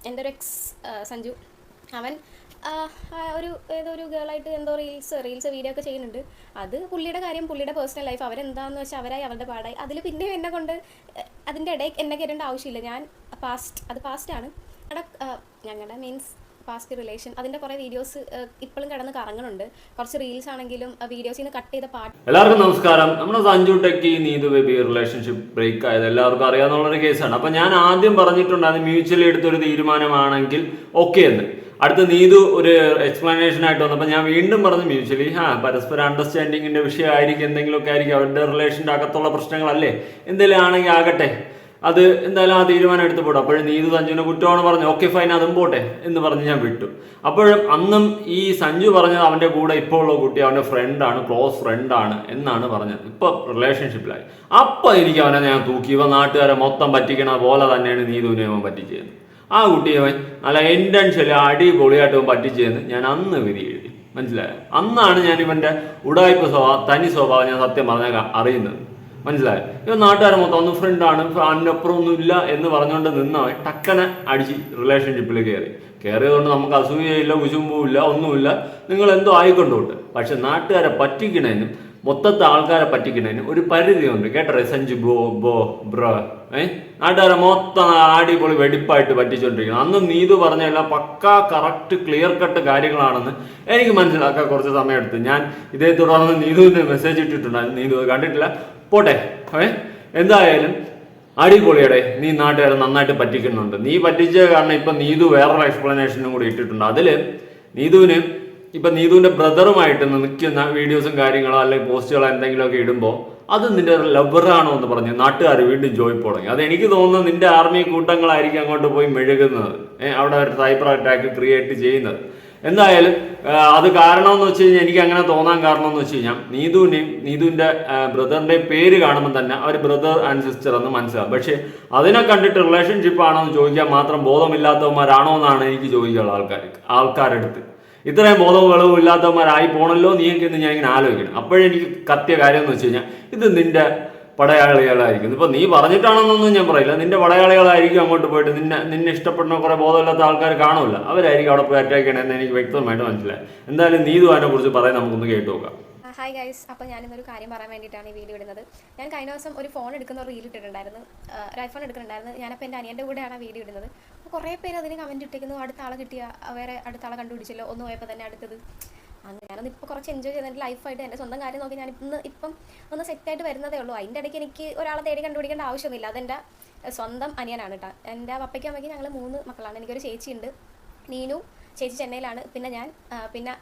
എൻ്റെ ഒരു എക്സ് സഞ്ജു അവൻ ഏതോ ഒരു ഗേളായിട്ട് എന്തോ റീൽസ് വീഡിയോ ഒക്കെ ചെയ്യുന്നുണ്ട്. അത് പുള്ളിയുടെ കാര്യം, പുള്ളിയുടെ പേഴ്സണൽ ലൈഫ്, അവരെന്താണെന്ന് വെച്ചാൽ അവരായി അവരുടെ പാടായി. അതിൽ പിന്നെ എന്നെ കൊണ്ട് അതിൻ്റെ ഇടയിൽ എന്നെ കയറേണ്ട ആവശ്യമില്ല. ഞാൻ പാസ്റ്റാണ്. ഞങ്ങളുടെ മീൻസ് പാസ്റ്റ് റിലേഷൻ, അതിൻ്റെ കുറേ വീഡിയോസ് ഇപ്പോഴും കിടന്ന് കറങ്ങുന്നുണ്ട്. കുറച്ച് റീൽസ് ആണെങ്കിലും വീഡിയോസിൽ നിന്ന് കട്ട് ചെയ്ത പാട്ട്. എല്ലാവർക്കും നമസ്കാരം. നമ്മുടെ Sanju techie Neethu Baby relationship break ആയത് എല്ലാവർക്കും അറിയാവുന്നൊരു കേസാണ്. അപ്പൊ ഞാൻ ആദ്യം പറഞ്ഞിട്ടുണ്ട് അത് മ്യൂച്വലി എടുത്തൊരു തീരുമാനമാണെങ്കിൽ ഓക്കെ എന്ന്. അടുത്ത നീതു ഒരു എക്സ്പ്ലനേഷൻ ആയിട്ട് വന്നപ്പോൾ ഞാൻ വീണ്ടും പറഞ്ഞു മ്യൂച്വലി പരസ്പര അണ്ടർസ്റ്റാൻഡിങ്ങിന്റെ വിഷയമായിരിക്കും, എന്തെങ്കിലുമൊക്കെ ആയിരിക്കും, അവരുടെ റിലേഷൻ്റെ അകത്തുള്ള പ്രശ്നങ്ങളല്ലേ, എന്തെങ്കിലും ആണെങ്കിൽ ആകട്ടെ, അത് എന്തായാലും ആ തീരുമാനം എടുത്ത് പോട്ടെ. അപ്പോഴും നീതു സഞ്ജുവിനെ കുറ്റമാണ് പറഞ്ഞു. ഓക്കെ ഫൈൻ, അതും പോട്ടെ എന്ന് പറഞ്ഞ് ഞാൻ വിട്ടു. അപ്പോഴും അന്നും ഈ സഞ്ജു പറഞ്ഞത് അവന്റെ കൂടെ ഇപ്പോൾ ഉള്ള കുട്ടി അവന്റെ ഫ്രണ്ടാണ്, ക്ലോസ് ഫ്രണ്ടാണ് എന്നാണ് പറഞ്ഞത്. ഇപ്പൊ റിലേഷൻഷിപ്പിലായി. അപ്പൊ എനിക്ക് അവനെ ഞാൻ തൂക്കി. ഇവ നാട്ടുകാരെ മൊത്തം പറ്റിക്കണ പോലെ തന്നെയാണ് നീതുവിനെ അവൻ പറ്റിച്ചത്. ആ കുട്ടി അവൻ നല്ല ഇന്റൻഷ്യലി അടിപൊളിയായിട്ട് അവൻ പറ്റിച്ചതെന്ന് ഞാൻ അന്ന് വിധി എഴുതി. മനസ്സിലായോ? അന്നാണ് ഞാൻ ഇവന്റെ ഉടായ്പ തനി സ്വഭാവം ഞാൻ സത്യം പറഞ്ഞാൽ അറിയുന്നത്. മനസ്സിലായോ? ഇവ നാട്ടുകാരെ മൊത്തം ഒന്ന് ഫ്രണ്ടാണ്, അതിനപ്പുറം ഒന്നും ഇല്ല എന്ന് പറഞ്ഞുകൊണ്ട് നിന്നവൻ ടക്കനെ അടിച്ച് റിലേഷൻഷിപ്പിൽ കയറിയതുകൊണ്ട് നമുക്ക് അസൂയയില്ല, കുശുമ്പുമില്ല, ഒന്നുമില്ല. നിങ്ങൾ എന്തോ ആയിക്കൊണ്ടോട്ട്. പക്ഷെ നാട്ടുകാരെ പറ്റിക്കണേനും മൊത്തത്തെ ആൾക്കാരെ പറ്റിക്കണേനും ഒരു പരിധിയുണ്ട്. കേട്ടറേ സഞ്ജു ബ്രോ നാട്ടുകാരെ മൊത്തം അടിപൊളി വെടിപ്പായിട്ട് പറ്റിച്ചോണ്ടിരിക്കുന്നത്. അന്ന് നീതു പറഞ്ഞെല്ലാം പക്കാ കറക്റ്റ് ക്ലിയർ കട്ട് കാര്യങ്ങളാണെന്ന് എനിക്ക് മനസ്സിലാക്കാൻ കുറച്ച് സമയം എടുത്തു. ഞാൻ ഇതേ തുടർന്ന് നീതുവിന്റെ മെസ്സേജ് ഇട്ടിട്ടുണ്ടായിരുന്നു. നീതു കണ്ടിട്ടില്ല, പോട്ടെ. എന്തായാലും അടിപൊളിയുടെ നീ നാട്ടുകാരെ നന്നായിട്ട് പറ്റിക്കുന്നുണ്ട്. നീ പറ്റിച്ച കാരണം ഇപ്പൊ നീതു വേറൊരു എക്സ്പ്ലനേഷനും കൂടി ഇട്ടിട്ടുണ്ട്. അതില് നീതുവിന്റെ ബ്രദറുമായിട്ട് നിൽക്കുന്ന വീഡിയോസും കാര്യങ്ങളോ അല്ലെങ്കിൽ പോസ്റ്റുകളോ എന്തെങ്കിലുമൊക്കെ ഇടുമ്പോൾ അത് നിന്റെ ലവറാണോ എന്ന് പറഞ്ഞ് നാട്ടുകാർ വീണ്ടും ജോയിപ്പ് തുടങ്ങി. അത് എനിക്ക് തോന്നുന്നു നിന്റെ ആർമി കൂട്ടങ്ങളായിരിക്കും അങ്ങോട്ട് പോയി മെഴുകുന്നത്, അവിടെ ഒരു സൈബർ അറ്റാക്ക് ക്രിയേറ്റ് ചെയ്യുന്നത്. എന്തായാലും അത് കാരണമെന്ന് വെച്ച് കഴിഞ്ഞാൽ എനിക്ക് അങ്ങനെ തോന്നാൻ കാരണം എന്ന് വെച്ച് കഴിഞ്ഞാൽ നീതുവിന്റെ ബ്രദറിന്റെ പേര് കാണുമ്പോൾ തന്നെ അവർ ബ്രദർ ആൻഡ് സിസ്റ്റർ എന്ന് മനസ്സിലാവും. പക്ഷെ അതിനെ കണ്ടിട്ട് റിലേഷൻഷിപ്പ് ആണോ എന്ന് ചോദിക്കാൻ മാത്രം ബോധമില്ലാത്തവന്മാരാണോ എന്നാണ് എനിക്ക് ചോദിക്കാനുള്ള ആൾക്കാരെടുത്ത്. ഇത്രയും ബോധവും വെളവും ഇല്ലാത്തവന്മാരായി പോണല്ലോ നീക്കെന്ന് ഞാൻ ഇങ്ങനെ ആലോചിക്കണം. അപ്പോഴെനിക്ക് കത്തിയ കാര്യം എന്ന് വെച്ച് കഴിഞ്ഞാൽ ഇത് നിന്റെ പടയാളികളായിരിക്കും. ഇപ്പൊ നീ പറഞ്ഞിട്ടാണെന്നൊന്നും ഞാൻ പറയില്ല, നിന്റെ പടയാളികളായിരിക്കും അങ്ങോട്ട് പോയിട്ട് നിന്നെ ഇഷ്ടപ്പെടുന്ന കുറെ ബോധമില്ലാത്ത ആൾക്കാർ കാണുമല്ല, അവരായിരിക്കും അവിടെ പോയി അറ്റാക്ക് ചെയ്യണമെന്ന് എനിക്ക് വ്യക്തമായിട്ട് മനസ്സിലായി. എന്തായാലും നീതു അതിനെ കുറിച്ച് പറയാൻ നമുക്കൊന്ന് കേട്ടു നോക്കാം. ഹായ് ഗൈസ്, അപ്പോൾ ഞാനിന്നൊരു കാര്യം പറയാൻ വേണ്ടിയിട്ടാണ് ഈ വീഡിയോ ഇടുന്നത്. ഞാൻ കഴിഞ്ഞ ദിവസം ഒരു ഫോൺ എടുക്കുന്ന ഒരു റീൽ ഇട്ടിട്ടുണ്ടായിരുന്നു, ഒരു ഐഫോൺ എടുക്കുന്നുണ്ടായിരുന്നു. ഞാനപ്പോൾ എൻ്റെ അനിയൻ്റെ കൂടെയാണ് ആ വീഡിയോ ഇടുന്നത്. അപ്പോൾ കുറേ പേര് അതിന് കമൻറ്റ് ഇട്ടേക്കുന്നു, അടുത്ത ആളെ കിട്ടിയ വേറെ അടുത്ത ആളെ കണ്ടുപിടിച്ചല്ലോ, ഒന്ന് പോയപ്പോൾ തന്നെ അടുത്തത്. അങ്ങനെ ഞാനൊന്ന് ഇപ്പോൾ കുറച്ച് എൻജോയ് ചെയ്ത് എൻ്റെ ലൈഫായിട്ട് എൻ്റെ സ്വന്തം കാര്യം നോക്കി ഞാൻ ഇപ്പം ഒന്ന് സെറ്റായിട്ട് വരുന്നതേ ഉള്ളൂ. അതിൻ്റെ ഇടയ്ക്ക് എനിക്ക് ഒരാളെ തേടി കണ്ടുപിടിക്കേണ്ട ആവശ്യമൊന്നുമില്ല. അതെൻ്റെ സ്വന്തം അനിയനാണ് കേട്ടോ. എൻ്റെ പപ്പയ്ക്കും അമ്മയ്ക്കും ഞങ്ങൾ 3 മക്കളാണ്. എനിക്കൊരു ചേച്ചിയുണ്ട്, നീനു. ചേച്ചി ചെന്നൈയിലാണ്. പിന്നെ ഞാൻ, പിന്നെ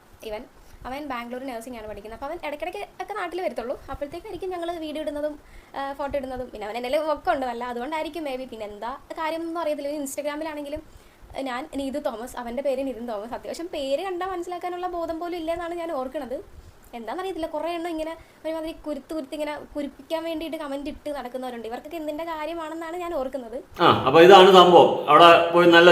അവൻ ബാംഗ്ലൂർ നഴ്സിംഗ് ആണ് പഠിക്കുന്നത്. അപ്പോൾ അവൻ ഇടയ്ക്കിടയ്ക്ക് ഒക്കെ നാട്ടിൽ വരത്തുള്ളൂ. അപ്പോഴത്തേക്കായിരിക്കും ഞങ്ങൾ വീഡിയോ ഇടുന്നതും ഫോട്ടോ ഇടുന്നതും. പിന്നെ അവൻ എന്തെങ്കിലും ഒക്കെ ഉണ്ട് അല്ല, അതുകൊണ്ടായിരിക്കും മേ ബി. പിന്നെ എന്താ കാര്യം ഒന്നും അറിയത്തില്ല. ഇൻസ്റ്റാഗ്രാമിലാണെങ്കിലും ഞാൻ നീതു തോമസ്, അവൻ്റെ പേര് നിതിൻ തോമസ്. അത്യാവശ്യം പേര് കണ്ടാൽ മനസ്സിലാക്കാനുള്ള ബോധം പോലും ഇല്ലെന്നാണ് ഞാൻ ഓർക്കുന്നത്. എന്താണെന്നറിയത്തില്ല, കുറേ എണ്ണം ഇങ്ങനെ ഒരുമാതിരി ഇങ്ങനെ കുരിപ്പിക്കാൻ വേണ്ടിയിട്ട് കമന്റ് ഇട്ട് നടക്കുന്നവരുണ്ട്. ഇവർക്കൊക്കെ എന്തിന്റെ കാര്യമാണെന്നാണ് ഞാൻ ഓർക്കുന്നത്. അപ്പൊ ഇതാണ് സംഭവം. അവിടെ പോയി നല്ല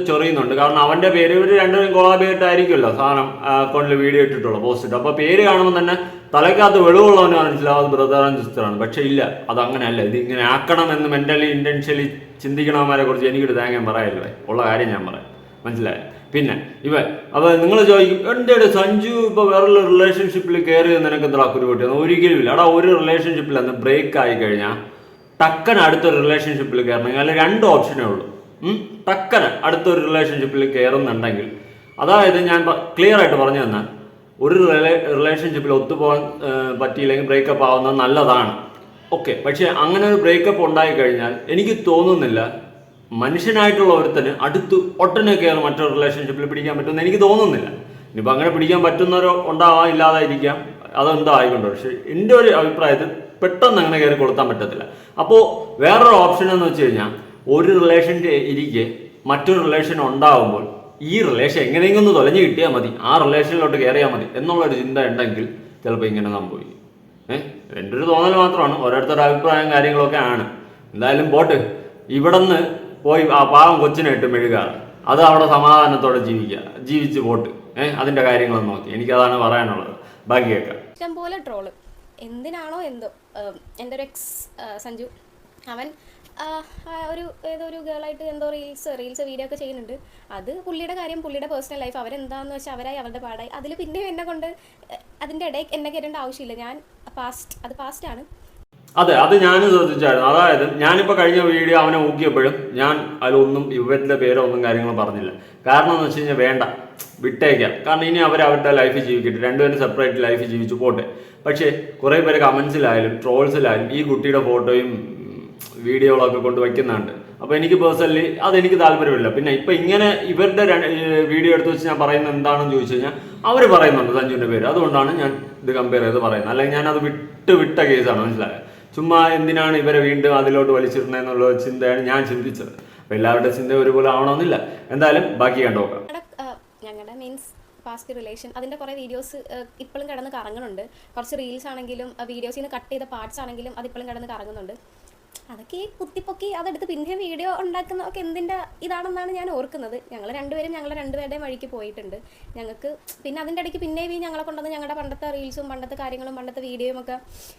ചൊറിയുന്നുണ്ട്. കാരണം അവന്റെ പേര് ഇവർ രണ്ടുപേരും കൊളാബിയായിട്ടായിരിക്കുമല്ലോ സാധനം അക്കൗണ്ടിൽ വീഡിയോ ഇട്ടിട്ടുള്ളൂ, പോസ്റ്റ് ഇട്ടു. അപ്പൊ പേര് കാണുമ്പോൾ തന്നെ തലയ്ക്കകത്ത് വെളിവുള്ളവന് മനസ്സിലാവും ബ്രദർ ആൻഡ് സിസ്റ്ററാണ്. പക്ഷെ ഇല്ല, അത് അങ്ങനെയല്ല. ഇത് ഇങ്ങനെ ആക്കണം എന്ന് മെന്റലി ഇന്റൻഷ്യലി ചിന്തിക്കണവന്മാരെ കുറിച്ച് എനിക്കൊരു തേങ്ങ പറയല്ലേ, ഉള്ള കാര്യം ഞാൻ പറയാം. മനസ്സിലായോ? പിന്നെ അപ്പൊ നിങ്ങൾ ചോദിക്കും, എൻ്റെ സഞ്ജു ഇപ്പൊ വേറൊരു റിലേഷൻഷിപ്പിൽ കയറി നിനക്ക് എന്താ കുരുപൊട്ടിയെന്ന്. ഒരിക്കലും ഇല്ല. അവിടെ ഒരു റിലേഷൻഷിപ്പിൽ അന്ന് ബ്രേക്ക് ആയി കഴിഞ്ഞാൽ ടക്കന് അടുത്തൊരു റിലേഷൻഷിപ്പിൽ കയറണമെങ്കിൽ അതിൽ 2 ഓപ്ഷനേ ഉള്ളൂ. ടക്കന് അടുത്തൊരു റിലേഷൻഷിപ്പിൽ കയറുന്നുണ്ടെങ്കിൽ, അതായത് ഞാൻ ക്ലിയർ ആയിട്ട് പറഞ്ഞു തന്നാൽ, ഒരു റിലേഷൻഷിപ്പിൽ ഒത്തുപോകാൻ പറ്റിയില്ലെങ്കിൽ ബ്രേക്കപ്പ് ആവുന്നത് നല്ലതാണ്. ഓക്കെ. പക്ഷെ അങ്ങനെ ഒരു ബ്രേക്കപ്പ് ഉണ്ടായി കഴിഞ്ഞാൽ എനിക്ക് തോന്നുന്നില്ല മനുഷ്യനായിട്ടുള്ള ഒരുത്തന് അടുത്ത് ഒട്ടനെ കയറി മറ്റൊരു റിലേഷൻഷിപ്പിൽ പിടിക്കാൻ പറ്റുമെന്ന് എനിക്ക് തോന്നുന്നില്ല. ഇനിയിപ്പോൾ അങ്ങനെ പിടിക്കാൻ പറ്റുന്നവരോ ഉണ്ടാവാം, ഇല്ലാതായിരിക്കാം, അതെന്തോ ആയിക്കൊണ്ടോ. പക്ഷെ എൻ്റെ ഒരു അഭിപ്രായത്തിൽ പെട്ടെന്ന് അങ്ങനെ കയറി കൊടുത്താൻ പറ്റത്തില്ല. അപ്പോൾ വേറൊരു ഓപ്ഷൻ എന്ന് വെച്ച് കഴിഞ്ഞാൽ, ഒരു റിലേഷൻ്റെ ഇരിക്കെ മറ്റൊരു റിലേഷൻ ഉണ്ടാകുമ്പോൾ ഈ റിലേഷൻ എങ്ങനെയെങ്കിലും ഒന്ന് തൊലഞ്ഞു കിട്ടിയാൽ മതി, ആ റിലേഷനിലോട്ട് കയറിയാൽ മതി എന്നുള്ളൊരു ചിന്ത ഉണ്ടെങ്കിൽ ചിലപ്പോൾ ഇങ്ങനെ സംഭവിക്കും. എൻ്റെ ഒരു തോന്നൽ മാത്രമാണ്, ഓരോരുത്തരുടെ അഭിപ്രായം കാര്യങ്ങളൊക്കെ ആണ്. എന്തായാലും പോട്ട്, ഇവിടെ നിന്ന് പോയി ആ പാവം കൊച്ചിനെ ഇട്ട് മെഴുകാറ്, അത് അവിടെ സമാധാനത്തോടെ ജീവിച്ച് പോട്ട്. അതിന്റെ കാര്യങ്ങളൊന്നും നോക്കി. എനിക്കതാണ് പറയാനുള്ളത്. ബാക്കി കേൾക്കാം. ഇഷ്ടംപോലെ ട്രോള് എന്തിനാണോ എന്തോ. എൻ്റെ ഒരു എക്സ് സഞ്ജു അവൻ ഒരു ഏതൊരു ഗേളായിട്ട് എന്തോ റീൽസ് വീഡിയോ ഒക്കെ ചെയ്യുന്നുണ്ട്. അത് പുള്ളിയുടെ കാര്യം, പുള്ളിയുടെ പേഴ്സണൽ ലൈഫ്, അവരെന്താണെന്ന് വെച്ചാൽ അവരായി അവരുടെ പാടായി. അതിൽ പിന്നെ എന്നെ കൊണ്ട് അതിൻ്റെ ഇടയിൽ എന്നെ കയറേണ്ട ആവശ്യമില്ല. ഞാൻ പാസ്റ്റാണ്. അതെ, അത് ഞാനും ശ്രദ്ധിച്ചായിരുന്നു. അതായത് ഞാനിപ്പോൾ കഴിഞ്ഞ വീഡിയോ അവനെ ഊക്കിയപ്പോഴും ഞാൻ അതിലൊന്നും ഇവരുടെ പേരോ ഒന്നും കാര്യങ്ങളും പറഞ്ഞില്ല. കാരണം എന്ന് വെച്ച് കഴിഞ്ഞാൽ വേണ്ട, വിട്ടേക്കാം. കാരണം ഇനി അവരുടെ ലൈഫ് ജീവിക്കട്ടെ, രണ്ടുപേരും സെപ്പറേറ്റ് ലൈഫ് ജീവിച്ചു പോട്ടെ. പക്ഷേ കുറേ പേര് കമൻസിലായാലും ട്രോൾസിലായാലും ഈ കുട്ടിയുടെ ഫോട്ടോയും വീഡിയോകളൊക്കെ കൊണ്ട് വയ്ക്കുന്നുണ്ട്. അപ്പോൾ എനിക്ക് പേഴ്സണലി അതെനിക്ക് താല്പര്യമില്ല. പിന്നെ ഇപ്പം ഇങ്ങനെ ഇവരുടെ വീഡിയോ എടുത്ത് വെച്ച് ഞാൻ പറയുന്നത് എന്താണെന്ന് ചോദിച്ചു കഴിഞ്ഞാൽ അവർ പറയുന്നുണ്ട് സഞ്ജുവിൻ്റെ പേര്. അതുകൊണ്ടാണ് ഞാൻ ഇത് കമ്പയർ ചെയ്ത് പറയുന്നത്. അല്ലെങ്കിൽ ഞാനത് വിട്ട കേസാണ്, മനസ്സിലായത്. ചുമ്മാ എന്തിനാണ് ഇവരെ വീണ്ടും അതിലോട്ട് വലിച്ചിരുന്നതെന്നുള്ള ചിന്തയാണ് ഞാൻ ചിന്തിച്ചത്. അപ്പോൾ എല്ലാവരുടെ ചിന്ത ഒരുപോലെ ആവണമെന്നില്ല. എന്തായാലും ബാക്കി കണ്ടോക്കാം. ഞങ്ങളുടെ മീൻസ് പാസ്റ്റ് റിലേഷൻ അതിൻ്റെ കുറേ വീഡിയോസ് ഇപ്പോഴും കിടന്ന് കറങ്ങുന്നുണ്ട്. കുറച്ച് റീൽസ് ആണെങ്കിലും വീഡിയോസിൽ നിന്ന് കട്ട് ചെയ്ത പാർട്സ് ആണെങ്കിലും അതിപ്പോഴും കിടന്ന് കറങ്ങുന്നുണ്ട്. അതൊക്കെ കുത്തിപ്പൊക്കി അതെടുത്ത് പിന്നെ വീഡിയോ ഉണ്ടാക്കുന്നതൊക്കെ എന്തിൻ്റെ ഇതാണെന്നാണ് ഞാൻ ഓർക്കുന്നത്. ഞങ്ങൾ രണ്ടുപേരും ഞങ്ങളുടെ രണ്ടുപേരുടെയും വഴിക്ക് പോയിട്ടുണ്ട്. ഞങ്ങൾക്ക് പിന്നെ അതിൻ്റെ ഇടയ്ക്ക് പിന്നെയും ഞങ്ങളെ കൊണ്ടുവന്ന് ഞങ്ങളുടെ പണ്ടത്തെ റീൽസും പണ്ടത്തെ കാര്യങ്ങളും പണ്ടത്തെ വീഡിയോയും ഒക്കെ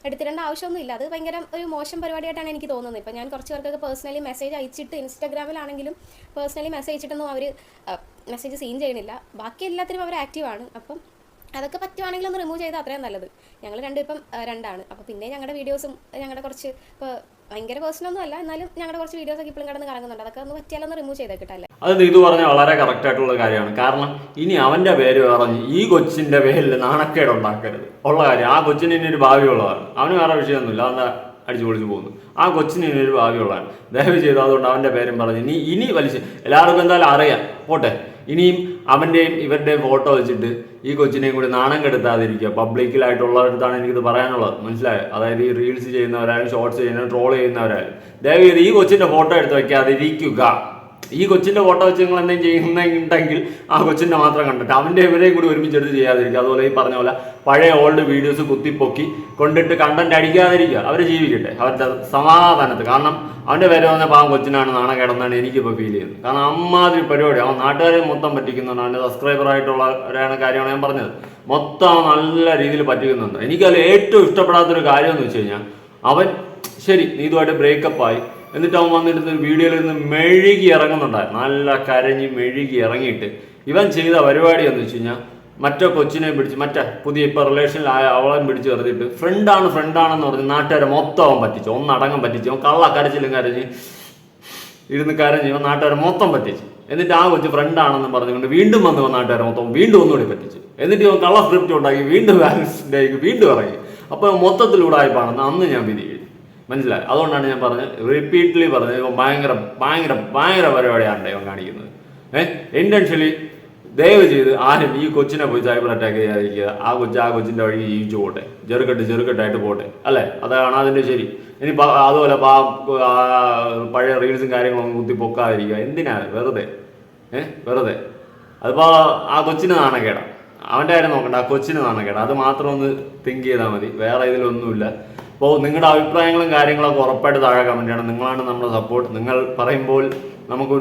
എടുത്തിടേണ്ട ആവശ്യമൊന്നുമില്ല. അത് ഭയങ്കര ഒരു മോശം പരിപാടിയായിട്ടാണ് എനിക്ക് തോന്നുന്നത്. ഇപ്പോൾ ഞാൻ കുറച്ച് പേർക്കൊക്കെ പേഴ്സണലി മെസ്സേജ് അയച്ചിട്ട്, ഇൻസ്റ്റാഗ്രാമിലാണെങ്കിലും പേഴ്സണലി മെസ്സേജ് അയച്ചിട്ടൊന്നും അവർ മെസ്സേജ് സീൻ ചെയ്യണില്ല. ബാക്കി എല്ലാത്തിനും അവർ ആക്റ്റീവാണ്. അപ്പം അതൊക്കെ പറ്റുവാണെങ്കിൽ ഒന്ന് റിമൂവ് ചെയ്താൽ അത്രയും നല്ലത്. ഞങ്ങൾ ഇപ്പം രണ്ടാണ്. അപ്പോൾ പിന്നെ ഞങ്ങളുടെ വീഡിയോസും ഞങ്ങളുടെ കുറച്ച് ഇപ്പോൾ ഭയങ്കര പേഴ്സണൊന്നും അല്ല, എന്നാലും ഞങ്ങളുടെ കുറച്ച് വീഡിയോസൊക്കെ ഇപ്പോഴും കിടന്ന് കറങ്ങുന്നുണ്ട്. അതൊക്കെ ഒന്ന് പറ്റിയാലൊന്ന് റിമൂവ് ചെയ്തേക്കിട്ടല്ലേ. അത് ഇത് പറഞ്ഞാൽ വളരെ കറക്റ്റ് ആയിട്ടുള്ള കാര്യമാണ്. കാരണം ഇനി അവന്റെ പേര് പറഞ്ഞ് ഈ കൊച്ചിന്റെ പേരിൽ നാണക്കേട് ഉണ്ടാക്കരുത് ഉള്ള കാര്യം. ആ കൊച്ചിന് ഇനി ഒരു ഭാവിയുള്ളതാണ്. അവന് വേറെ വിഷയമൊന്നുമില്ല, അവൻ്റെ അടിച്ചു പൊളിച്ചു പോകുന്നു. ആ കൊച്ചിന് ഇനി ഒരു ഭാവിയുള്ളതാണ്. ദയവ് ചെയ്തു അതുകൊണ്ട് അവന്റെ പേരും പറഞ്ഞ് ഇനി വലിച്ച് എല്ലാവർക്കും എന്തായാലും അറിയാം, പോട്ടെ. ഇനിയും അവൻ്റെയും ഇവരുടെയും ഫോട്ടോ വെച്ചിട്ട് ഈ കൊച്ചിനെയും കൂടി നാണം കെടുത്താതിരിക്കുക. പബ്ലിക്കിലായിട്ടുള്ളവരടുത്താണ് എനിക്കിത് പറയാനുള്ളത്, മനസ്സിലായോ? അതായത് ഈ റീൽസ് ചെയ്യുന്നവരായാലും ഷോർട്സ് ചെയ്യുന്നവരും ട്രോൾ ചെയ്യുന്നവരായാലും ദയവ് ചെയ്ത് ഈ കൊച്ചിൻ്റെ ഫോട്ടോ എടുത്ത് വയ്ക്കാതിരിക്കുക. ഈ കൊച്ചിൻ്റെ ഫോട്ടോ വെച്ച് നിങ്ങൾ എന്തെങ്കിലും ചെയ്യുന്നുണ്ടെങ്കിൽ ആ കൊച്ചിൻ്റെ മാത്രം കണ്ടിട്ട് അവൻ്റെ ഇവരെയും കൂടി ഒരുമിച്ചെടുത്ത് ചെയ്യാതിരിക്കുക. അതുപോലെ ഈ പറഞ്ഞ പോലെ പഴയ ഓൾഡ് വീഡിയോസ് കുത്തിപ്പൊക്കി കൊണ്ടിട്ട് കണ്ടന്റ് അടിക്കാതിരിക്കുക. അവർ ജീവിക്കട്ടെ അവരുടെ സമാധാനത്ത്. കാരണം അവൻ്റെ പേര് വന്ന പാവം കൊച്ചിനാണ് നാണക്കേടെന്നാണ് എനിക്കിപ്പോൾ ഫീൽ ചെയ്യുന്നത്. കാരണം അമ്മാതിരി പരിപാടി. അവൻ നാട്ടുകാരെ മൊത്തം പറ്റിക്കുന്നുണ്ട്. അവൻ്റെ സബ്സ്ക്രൈബറായിട്ടുള്ളവരാണ് കാര്യമാണ് ഞാൻ പറഞ്ഞത്. മൊത്തം അവൻ നല്ല രീതിയിൽ പറ്റിക്കുന്നുണ്ട്. എനിക്കതിൽ ഏറ്റവും ഇഷ്ടപ്പെടാത്തൊരു കാര്യം എന്ന് വെച്ച് കഴിഞ്ഞാൽ, അവൻ ശരി നീതുമായിട്ട് ബ്രേക്കപ്പായി, എന്നിട്ട് അവൻ വന്നിട്ട് വീഡിയോയിൽ നിന്ന് മെഴുകി ഇറങ്ങുന്നുണ്ടായിരുന്നു. നല്ല കരഞ്ഞ് മെഴുകി ഇറങ്ങിയിട്ട് ഇവൻ ചെയ്ത പരിപാടി എന്ന് വെച്ച് കഴിഞ്ഞാൽ, മറ്റേ കൊച്ചിനെ പിടിച്ച്, മറ്റേ പുതിയ ഇപ്പോൾ റിലേഷനിലായ അവളെ പിടിച്ച് നിർത്തിയിട്ട് ഫ്രണ്ടാണെന്ന് പറഞ്ഞ് നാട്ടുകാരെ മൊത്തം അവൻ പറ്റിച്ചു. ഒന്നടങ്കം പറ്റിച്ചു. അവൻ കരച്ചിലും കരഞ്ഞ് ഇരുന്ന് കരഞ്ഞ് ഇവൻ നാട്ടുകാരെ മൊത്തം പറ്റിച്ചു. എന്നിട്ട് ആ കൊച്ച് ഫ്രണ്ടാണെന്ന് പറഞ്ഞുകൊണ്ട് വീണ്ടും വന്ന് നാട്ടുകാരെ മൊത്തം വീണ്ടും ഒന്നുകൂടി പറ്റിച്ചു. എന്നിട്ട് ഇവൻ കള്ള സ്ക്രിപ്റ്റ് ഉണ്ടാക്കി വീണ്ടും വാലൻസിൻ്റെക്ക് വീണ്ടും ഇറങ്ങി. അപ്പോൾ മൊത്തത്തിലൂടായ്പാണെന്ന് അന്ന് ഞാൻ വിധി എഴുതി, മനസ്സിലായി. അതുകൊണ്ടാണ് ഞാൻ പറഞ്ഞത്, റിപ്പീറ്റ്ലി പറഞ്ഞത്, ഇവൻ ഭയങ്കര പരിപാടിയാണ് ഇവൻ കാണിക്കുന്നത്. ഇന്റൻഷ്യലി ദയവ് ചെയ്ത് ആരും ഈ കൊച്ചിനെ പോയി സൈബർ അറ്റാക്ക് ചെയ്യാതിരിക്കുക. ആ കൊച്ചിൻ്റെ വഴി ജീവിച്ചു പോട്ടെ, ചെറുക്കെട്ടായിട്ട് പോട്ടെ, അല്ലേ? അതാണ് അതിൻ്റെ ശരി. ഇനി അതുപോലെ പഴയ റീൽസും കാര്യങ്ങളൊന്നും കുത്തി പൊക്കാതിരിക്കുക. എന്തിനാണ് വെറുതെ അതിപ്പോൾ ആ കൊച്ചിന് നാണക്കേടാ. അവൻ്റെ കാര്യം നോക്കണ്ട, ആ കൊച്ചിന് നാണക്കേടാ. അത് മാത്രം ഒന്ന് തിങ്ക് ചെയ്താൽ മതി, വേറെ ഇതിലൊന്നുമില്ല. അപ്പോൾ നിങ്ങളുടെ അഭിപ്രായങ്ങളും കാര്യങ്ങളൊക്കെ ഉറപ്പായിട്ട് താഴെ കമൻറ്റ് ചെയ്യണം. നിങ്ങളാണ് നമ്മുടെ സപ്പോർട്ട്. നിങ്ങൾ പറയുമ്പോൾ നമുക്ക്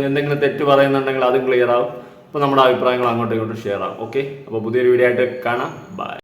എന്തെങ്കിലും തെറ്റ് പറയുന്നുണ്ടെങ്കിൽ അതും ക്ലിയർ ആവും. അപ്പോൾ നമ്മുടെ അഭിപ്രായങ്ങൾ അങ്ങോട്ടും ഇങ്ങോട്ടും ഷെയർ ആവും. ഓക്കെ, അപ്പോൾ പുതിയൊരു വീഡിയോ ആയിട്ട് കാണാം. ബൈ.